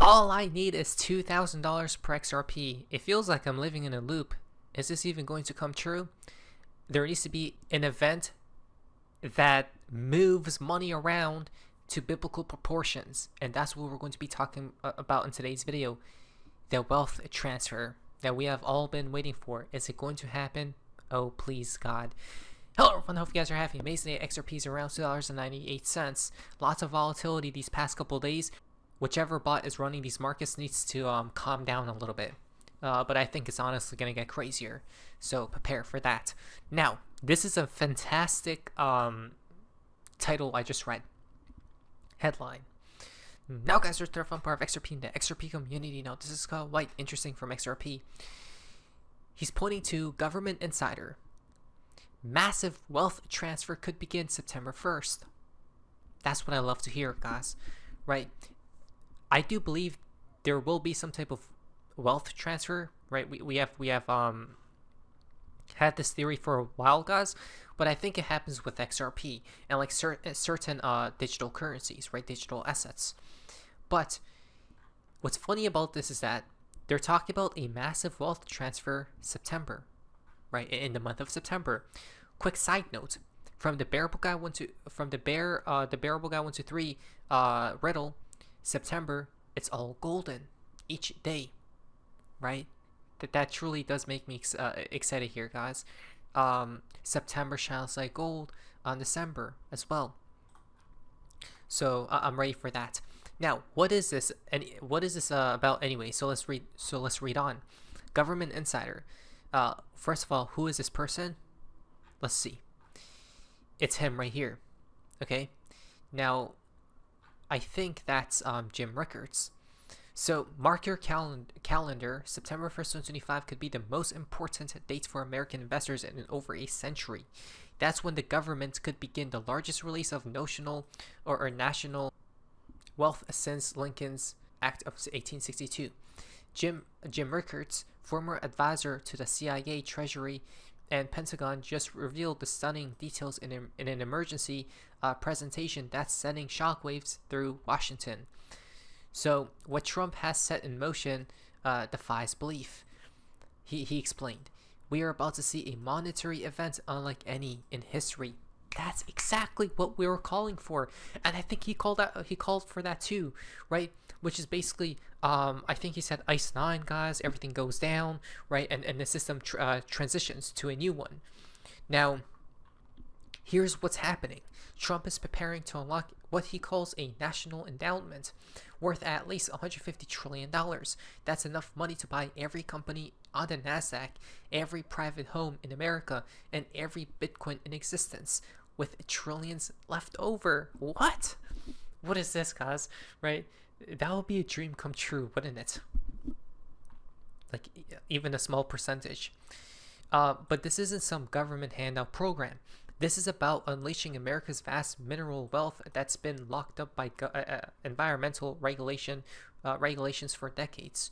All I need is $2,000 per XRP. It feels like I'm living in a loop. Is this even going to come true? There needs to be an event that moves money around to biblical proportions, and that's what we're going to be talking about in today's video. The wealth transfer that we have all been waiting for. Is it going to happen? Oh, please, God. Hello everyone, hope you guys are having an amazing day. XRP is around $2.98. Lots of volatility these past couple days. Whichever bot is running these markets needs to calm down a little bit. But I think it's honestly going to get crazier. So prepare for that. Now, this is a fantastic title I just read. Headline. Now guys, we're the fun part of XRP in the XRP community. Now this is quite interesting from XRP. He's pointing to Government Insider. Massive wealth transfer could begin September 1st. That's what I love to hear, guys. Right? I do believe there will be some type of wealth transfer, right? We have had this theory for a while, guys, but I think it happens with XRP and like certain digital currencies, right? Digital assets. But what's funny about this is that they're talking about a massive wealth transfer September, right? In the month of September. Quick side note: from the Bearable Guy 123 riddle, September, it's all golden each day, right? That truly does make me excited here, guys. September shines like gold on December as well. So I'm ready for that. Now, what is this? And what is this about anyway? So let's read on. Government Insider. First of all, who is this person? Let's see. It's him right here. Okay. Now, I think that's Jim Rickards. So mark your calendar. September 1st, 2025 could be the most important date for American investors in over a century. That's when the government could begin the largest release of national wealth since Lincoln's Act of 1862. Jim Rickards, former advisor to the CIA, Treasury, and Pentagon, just revealed the stunning details in an emergency presentation that's sending shockwaves through Washington. So what Trump has set in motion defies belief. He explained, "We are about to see a monetary event unlike any in history." That's exactly what we were calling for, and I think he called for that too, right? Which is basically, I think he said ICE 9, guys. Everything goes down, right? And the system transitions to a new one. Now, here's what's happening. Trump is preparing to unlock what he calls a national endowment worth at least $150 trillion. That's enough money to buy every company on the NASDAQ, every private home in America, and every Bitcoin in existence, with trillions left over. What? What is this, guys? Right? That would be a dream come true, wouldn't it? Like, even a small percentage. But this isn't some government handout program. This is about unleashing America's vast mineral wealth that's been locked up by environmental regulations for decades.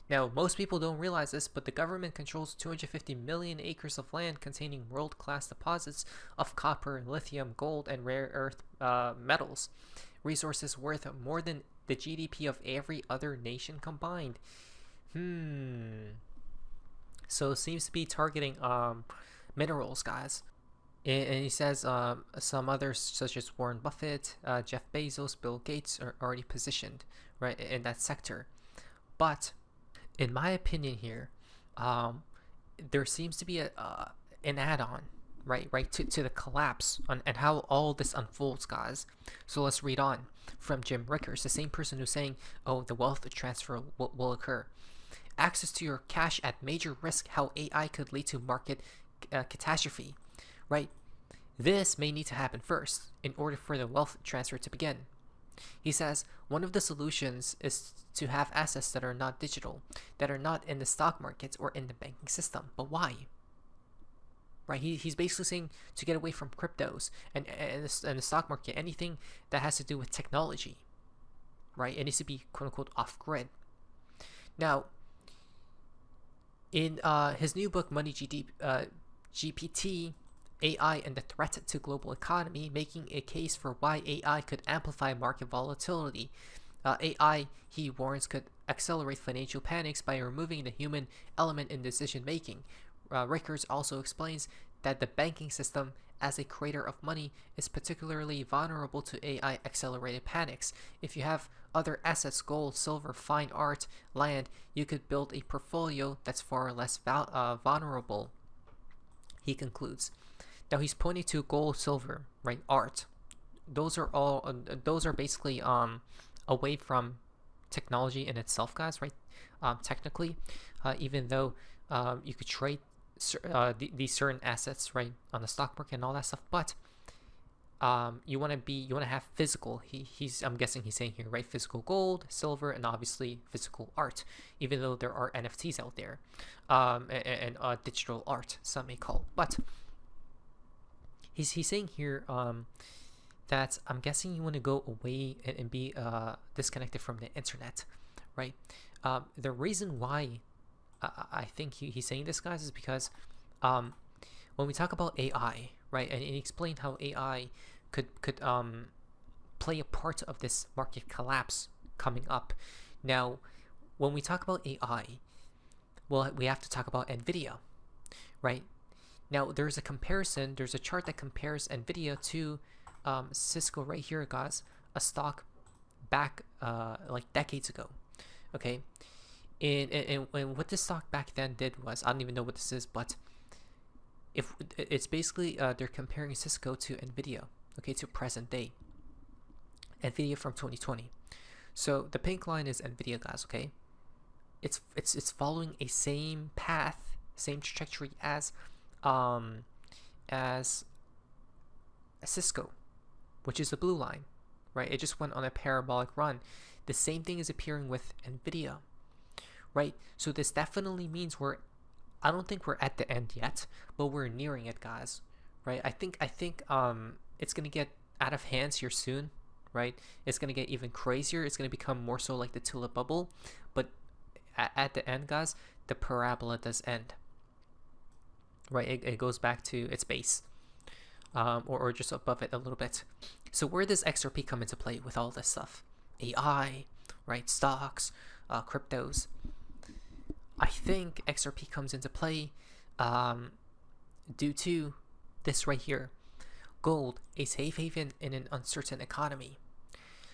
Now, most people don't realize this, but the government controls 250 million acres of land containing world-class deposits of copper, lithium, gold, and rare earth metals, resources worth more than the GDP of every other nation combined. So it seems to be targeting minerals, guys. And he says some others, such as Warren Buffett, Jeff Bezos, Bill Gates, are already positioned right in that sector. But in my opinion here, there seems to be an add-on, right to the collapse and how all this unfolds, guys. So let's read on from Jim Rickards, the same person who's saying, "Oh, the wealth transfer will occur. Access to your cash at major risk. How AI could lead to market catastrophe." Right? This may need to happen first in order for the wealth transfer to begin. He says one of the solutions is to have assets that are not digital, that are not in the stock markets or in the banking system. But why? Right? He's basically saying to get away from cryptos and the stock market, anything that has to do with technology. Right? It needs to be quote unquote off grid. Now, in his new book, Money GPT, AI and the Threat to Global Economy, making a case for why AI could amplify market volatility. AI, he warns, could accelerate financial panics by removing the human element in decision making. Rickards also explains that the banking system, as a creator of money, is particularly vulnerable to AI accelerated panics. If you have other assets, gold, silver, fine art, land, you could build a portfolio that's far less vulnerable, he concludes. Now he's pointing to gold, silver, right? Art. Those are all. Those are basically away from technology in itself, guys. Right? Technically, even though you could trade these certain assets, right, on the stock market and all that stuff, but you want to have physical. I'm guessing he's saying here, right? Physical gold, silver, and obviously physical art. Even though there are NFTs out there, and digital art, some may call, but. He's saying here that I'm guessing you want to go away and be disconnected from the internet, right? The reason why I think he's saying this, guys, is because when we talk about AI, right, and he explained how AI could play a part of this market collapse coming up. Now, when we talk about AI, well, we have to talk about Nvidia, right? Now, there's a comparison. There's a chart that compares Nvidia to Cisco right here, guys. A stock back like decades ago. Okay, and what this stock back then did was, I don't even know what this is, but if it's basically they're comparing Cisco to Nvidia. Okay, to present day. Nvidia from 2020. So the pink line is Nvidia, guys. Okay, it's following a same path, same trajectory as Cisco, which is the blue line, right? It just went on a parabolic run. The same thing is appearing with Nvidia, right? So this definitely means I don't think we're at the end yet, but we're nearing it, guys, right? I think it's gonna get out of hands here soon, right? It's gonna get even crazier. It's gonna become more so like the tulip bubble, but at the end, guys, the parabola does end. Right, it goes back to its base, or just above it a little bit. So where does XRP come into play with all this stuff? AI, right? Stocks, cryptos. I think XRP comes into play due to this right here. Gold, a safe haven in an uncertain economy.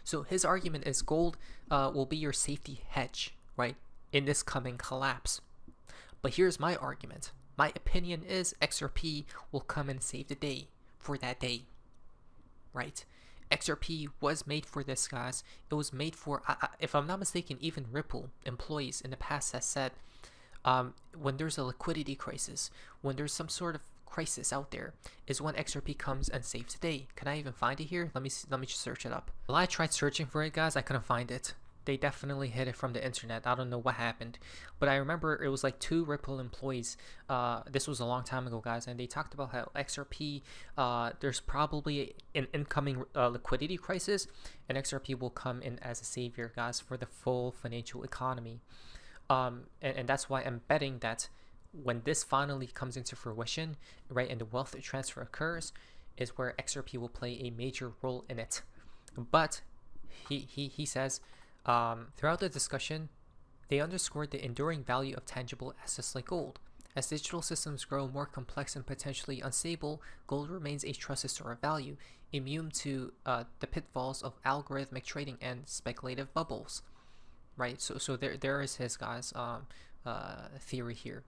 So his argument is gold will be your safety hedge, right, in this coming collapse. But here's my argument. My opinion is XRP will come and save the day for that day, right? XRP was made for this, guys. It was made for, if I'm not mistaken, even Ripple employees in the past has said, when there's a liquidity crisis, when there's some sort of crisis out there, is when XRP comes and saves the day. Can I even find it here? Let me just search it up. Well, I tried searching for it, guys. I couldn't find it. They definitely hid it from the internet. I don't know what happened, but I remember it was like 2 Ripple employees. This was a long time ago, guys, and they talked about how XRP, there's probably an incoming liquidity crisis, and XRP will come in as a savior, guys, for the full financial economy. And that's why I'm betting that when this finally comes into fruition, right, and the wealth transfer occurs, is where XRP will play a major role in it. But he says, throughout the discussion, they underscored the enduring value of tangible assets like gold. As digital systems grow more complex and potentially unstable, gold remains a trusted store of value, immune to the pitfalls of algorithmic trading and speculative bubbles. Right, so there is his, guys, theory here,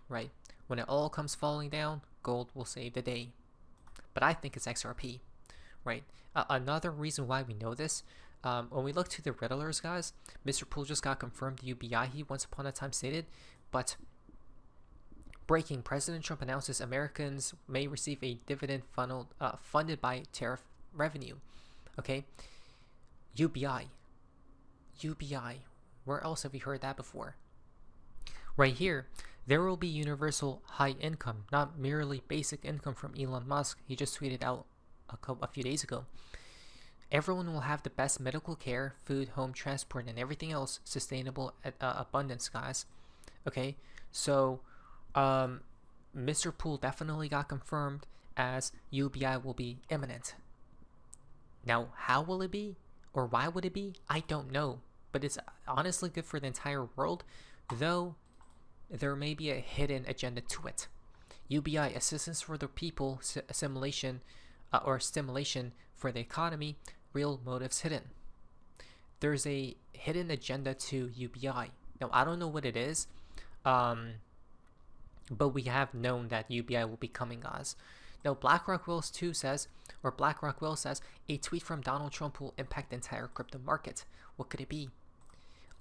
right? When it all comes falling down, gold will save the day. But I think it's XRP, right? Another reason why we know this, when we look to the Riddlers, guys, Mr. Poole just got confirmed UBI he once upon a time stated, but breaking, President Trump announces Americans may receive a dividend funded by tariff revenue. Okay, UBI, where else have we heard that before? Right here, there will be universal high income, not merely basic income from Elon Musk. He just tweeted out a few days ago. Everyone will have the best medical care, food, home, transport, and everything else sustainable abundance, guys. Okay, so Mr. Poole definitely got confirmed as UBI will be imminent. Now, how will it be? or why would it be? I don't know, but it's honestly good for the entire world, though there may be a hidden agenda to it. UBI, assistance for the people, assimilation or stimulation for the economy, real motives hidden. There's a hidden agenda to UBI. Now, I don't know what it is, but we have known that UBI will be coming, guys. Now, BlackRock Will says, a tweet from Donald Trump will impact the entire crypto market. What could it be?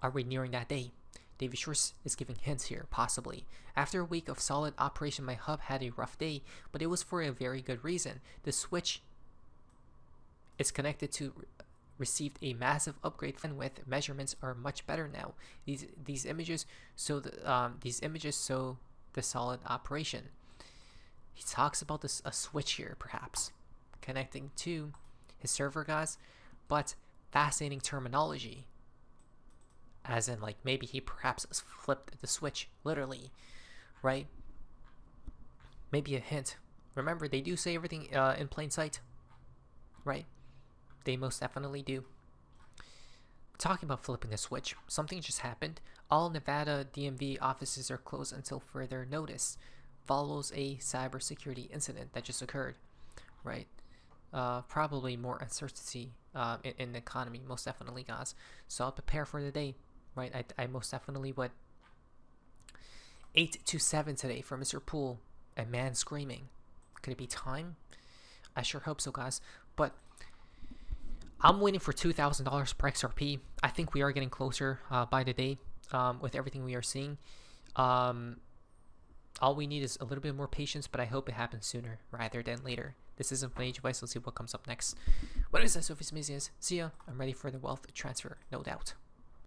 Are we nearing that day? David Schwartz is giving hints here, possibly. After a week of solid operation, my hub had a rough day, but it was for a very good reason. The switch is connected to received a massive upgrade, and with measurements are much better now. These images show the solid operation. He talks about a switch here, perhaps connecting to his server, guys, but fascinating terminology. As in, like, maybe he perhaps flipped the switch, literally, right? Maybe a hint. Remember, they do say everything in plain sight, right? They most definitely do. Talking about flipping the switch, something just happened. All Nevada DMV offices are closed until further notice. Follows a cybersecurity incident that just occurred, right? Probably more uncertainty in the economy, most definitely, guys. So I'll prepare for the day. Right, I most definitely would. 8 to 7 today for Mr. Poole. A man screaming. Could it be time? I sure hope so, guys. But I'm waiting for $2,000 per XRP. I think we are getting closer by the day with everything we are seeing. All we need is a little bit more patience, but I hope it happens sooner rather than later. This isn't Financial Advice. Let's see what comes up next. What is that, Sophie's Business? See ya. I'm ready for the wealth transfer, no doubt.